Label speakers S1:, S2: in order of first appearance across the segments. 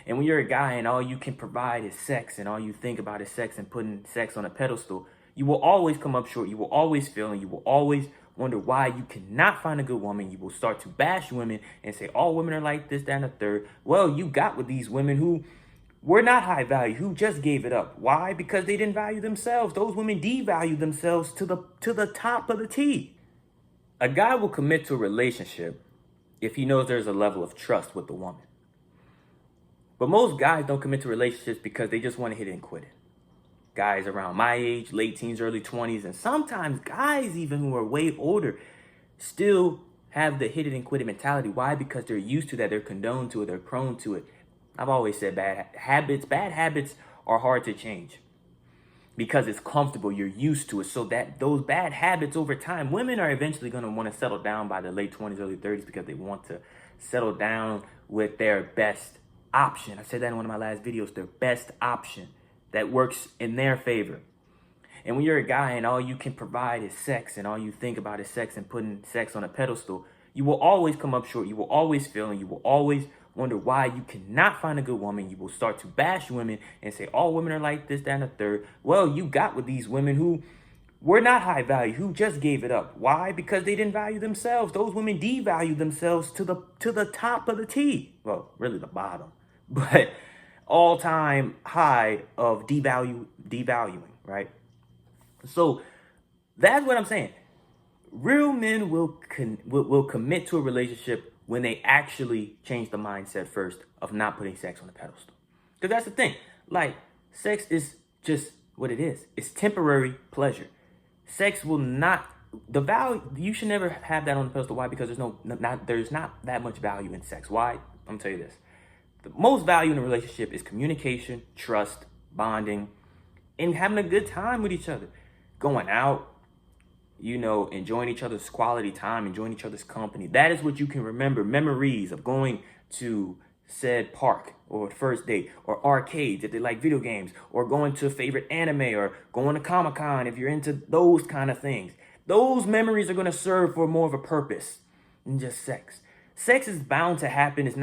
S1: And when you're a guy and all you can provide is sex and all you think about is sex and putting sex on a pedestal, you will always come up short. You will always fail, and you will always wonder why you cannot find a good woman. You will start to bash women and say all women are like this, that, and the third. Well, you got with these women who were not high value, who just gave it up. Why? Because they didn't value themselves. Those women devalue themselves to the top of the T. A guy will commit to a relationship if he knows there's a level of trust with the woman. But most guys don't commit to relationships because they just want to hit it and quit it. Guys around my age, late teens, early 20s, and sometimes guys even who are way older still have the hit it and quit it mentality. Why? Because they're used to that, they're condoned to it, they're prone to it. I've always said bad habits are hard to change because it's comfortable, you're used to it. So that those bad habits over time, women are eventually going to want to settle down by the late 20s, early 30s because they want to settle down with their best option. I said that in one of my last videos, their best option that works in their favor. And when you're a guy and all you can provide is sex and all you think about is sex and putting sex on a pedestal, you will always come up short. You will always fail, and you will always wonder why you cannot find a good woman. You will start to bash women and say all women are like this, that, and the third. Well, you got with these women who were not high value, who just gave it up. Why? Because they didn't value themselves. Those women devalue themselves to the top of the T. Well, really the bottom, but all-time high of devaluing, right? So that's what I'm saying. Real men will commit to a relationship when they actually change the mindset first of not putting sex on the pedestal. Because that's the thing. Like, sex is just what it is. It's temporary pleasure. Sex will not, the value, you should never have that on the pedestal. Why? Because there's not that much value in sex. Why? I'm gonna tell you this. The most value in a relationship is communication, trust, bonding, and having a good time with each other. Going out, enjoying each other's quality time, enjoying each other's company. That is what you can remember. Memories of going to said park or first date or arcades if they like video games, or going to a favorite anime, or going to Comic-Con if you're into those kind of things. Those memories are going to serve for more of a purpose than just sex. Sex is bound to happen. It's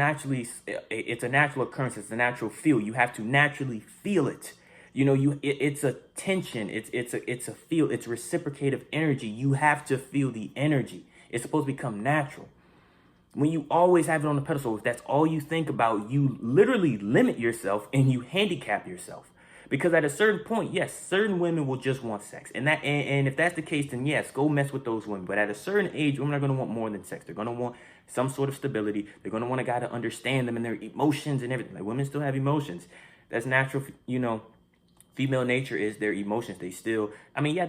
S1: a natural occurrence. It's a natural feel. You have to naturally feel it. It's a tension. It's a feel. It's reciprocative energy. You have to feel the energy. It's supposed to become natural. When you always have it on the pedestal, if that's all you think about, you literally limit yourself and you handicap yourself. Because at a certain point, yes, certain women will just want sex. And if that's the case, then yes, go mess with those women. But at a certain age, women are going to want more than sex. They're going to want some sort of stability. They're going to want a guy to understand them and their emotions and everything. Like, women still have emotions. That's natural, Female nature is their emotions. They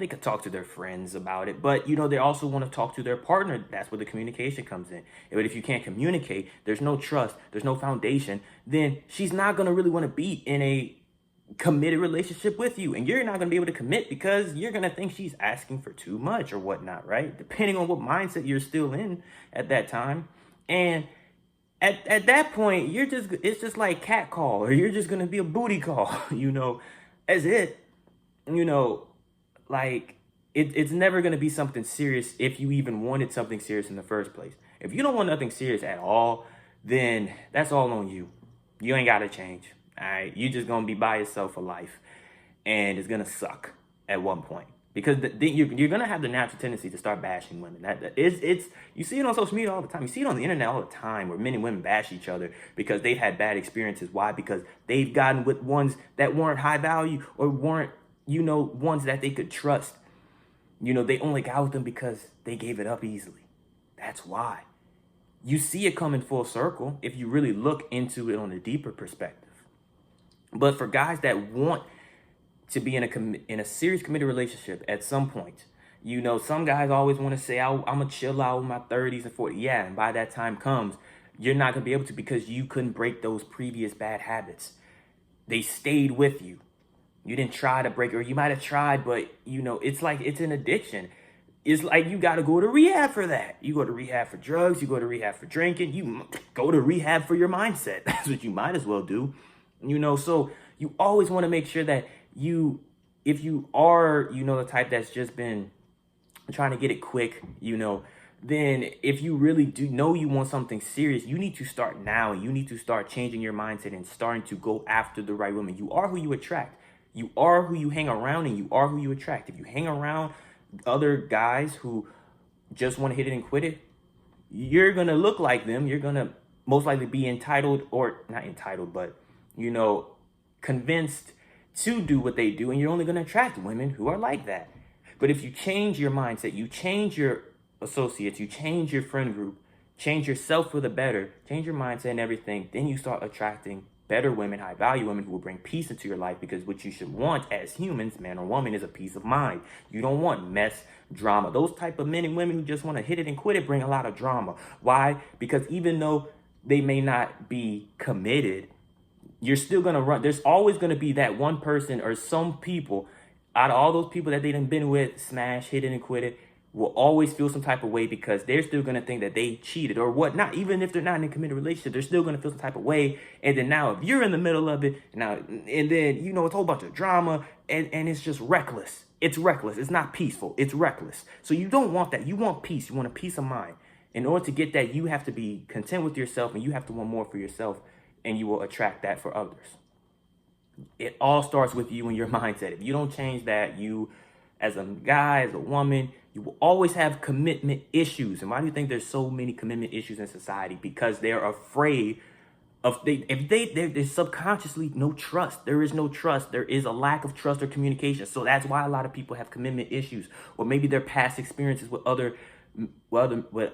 S1: could talk to their friends about it, but they also want to talk to their partner. That's where the communication comes in. But if you can't communicate, there's no trust, there's no foundation, then she's not going to really want to be in a committed relationship with you. And you're not going to be able to commit because you're going to think she's asking for too much or whatnot, right? Depending on what mindset you're still in at that time. And at that point, it's just like cat call, or you're just going to be a booty call, as it, it's never going to be something serious if you even wanted something serious in the first place. If you don't want nothing serious at all, then that's all on you. You ain't got to change. All right. You're just going to be by yourself for life, and it's going to suck at one point. Because you're going to have the natural tendency to start bashing women. You see it on social media all the time. You see it on the internet all the time where men and women bash each other because they've had bad experiences. Why? Because they've gotten with ones that weren't high value or weren't, ones that they could trust. They only got with them because they gave it up easily. That's why. You see it coming full circle if you really look into it on a deeper perspective. But for guys that want to be in a serious committed relationship at some point, some guys always want to say, I'm going to chill out in my 30s and 40s. Yeah, and by that time comes, you're not going to be able to because you couldn't break those previous bad habits. They stayed with you. You didn't try to break it, or you might have tried, but, it's like it's an addiction. It's like you got to go to rehab for that. You go to rehab for drugs. You go to rehab for drinking. You go to rehab for your mindset. That's what you might as well do. So you always want to make sure that if you are, the type that's just been trying to get it quick, then if you really do know you want something serious, you need to start now. You need to start changing your mindset and starting to go after the right woman. You are who you attract. You are who you hang around, and you are who you attract. If you hang around other guys who just want to hit it and quit it, you're going to look like them. You're going to most likely be entitled, or not entitled, but, convinced to do what they do. And you're only going to attract women who are like that. But if you change your mindset, you change your associates, you change your friend group, change yourself for the better, change your mindset and everything, then you start attracting better women, high value women who will bring peace into your life. Because what you should want as humans, man or woman, is a peace of mind. You don't want mess, drama. Those type of men and women who just want to hit it and quit it bring a lot of drama. Why? Because even though they may not be committed, you're still going to run. There's always going to be that one person or some people out of all those people that they done been with, smash, hit it and quit it, will always feel some type of way, because they're still going to think that they cheated or whatnot. Even if they're not in a committed relationship, they're still going to feel some type of way. And then now if you're in the middle of it, and then, it's a whole bunch of drama, and it's just reckless. It's reckless. It's not peaceful. It's reckless. So you don't want that. You want peace. You want a peace of mind. In order to get that, you have to be content with yourself, and you have to want more for yourself, and you will attract that for others. It all starts with you and your mindset. If you don't change that, you as a guy, as a woman, you will always have commitment issues. And why do you think there's so many commitment issues in society? Because they're afraid of, there's subconsciously no trust. There is no trust. There is a lack of trust or communication. So that's why a lot of people have commitment issues, or maybe their past experiences with with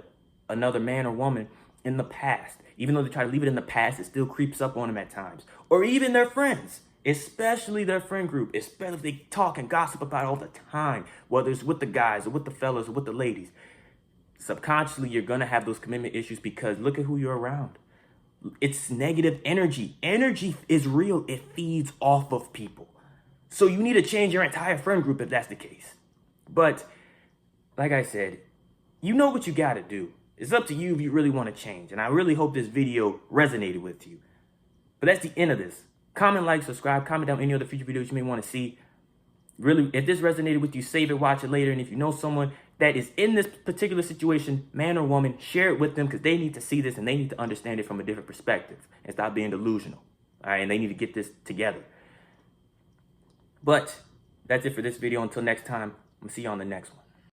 S1: another man or woman in the past. Even though they try to leave it in the past, it still creeps up on them at times. Or even their friends, especially their friend group, especially if they talk and gossip about it all the time, whether it's with the guys or with the fellas or with the ladies. Subconsciously, you're going to have those commitment issues, because look at who you're around. It's negative energy. Energy is real. It feeds off of people. So you need to change your entire friend group if that's the case. But like I said, you know what you got to do. It's up to you if you really want to change. And I really hope this video resonated with you. But that's the end of this. Comment, like, subscribe, comment down any other future videos you may want to see. Really, if this resonated with you, save it, watch it later. And if you know someone that is in this particular situation, man or woman, share it with them, because they need to see this and they need to understand it from a different perspective and stop being delusional. All right, and they need to get this together. But that's it for this video. Until next time, I'm going to see you on the next one.